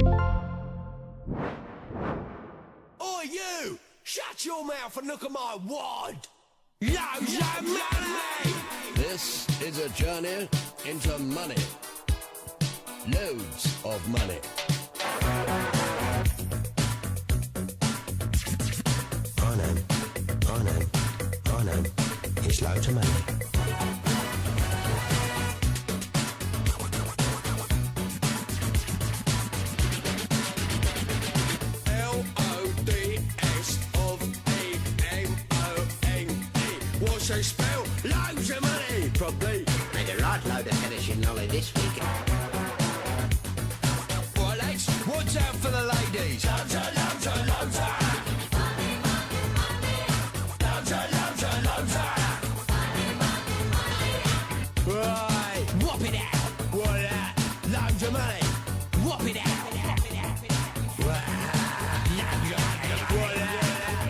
Oi, you! Shut your mouth and look at my wad! Loadsamoney! This is a journey into money. Loads of money. I know. It's loads of money. What's they spell? Loads of money! Probably. Made a right load of finishing lolly this week. Right, lads, what's out for the ladies? Loads of. Right, whop it out. What that? Loads of money. Whop it out.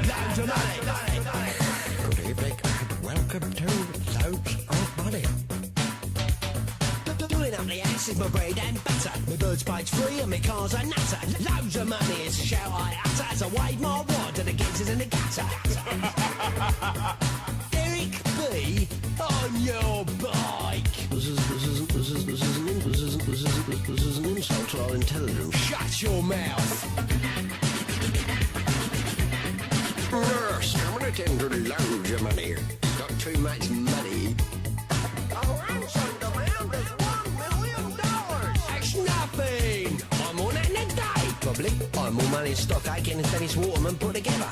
Loads of money. Good evening and welcome to Loads of Money. Doing up the ass is my bread and butter. My bird's page free and my car's a nutter. Loads of money is a shout I utter as I wave my wad to the gizzards in the gutter. Eric B on your bike. This is an insult to our intelligence. Shut your mouth. Yes, I'm gonna tend to loads of money. Got too much money. Oh, ransom demand is $1 million. That's nothing. I'm on that in a day. Probably. I'm more money in stock Aiken and Dennis Waterman put together.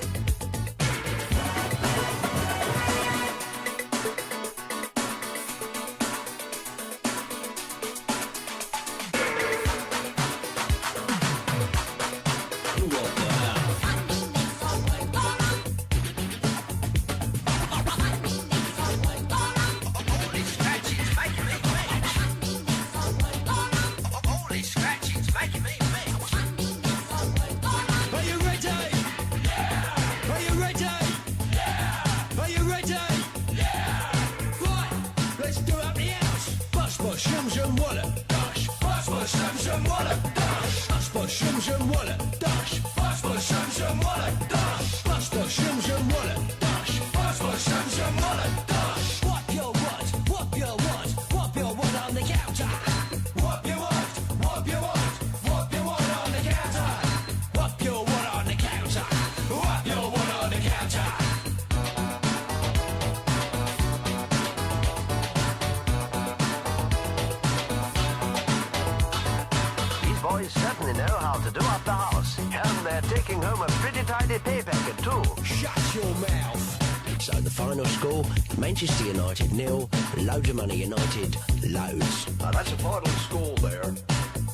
Boys certainly know how to do up the house, and they're taking home a pretty tidy pay packet too. Shut your mouth. So the final score, Manchester United 0, Loads of Money United, loads. That's a final score there.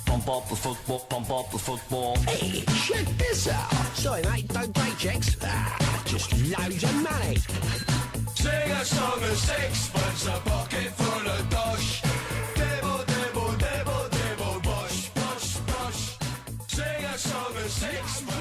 Pump up the football, pump up the football. Hey, check this out. Sorry, mate, don't break checks. Just loads of money. Sing a song of sixpence, a pocket full of dosh. Dibble, dibble, dibble, dibble, bosh, bosh, bosh. Sing a song of sixpence.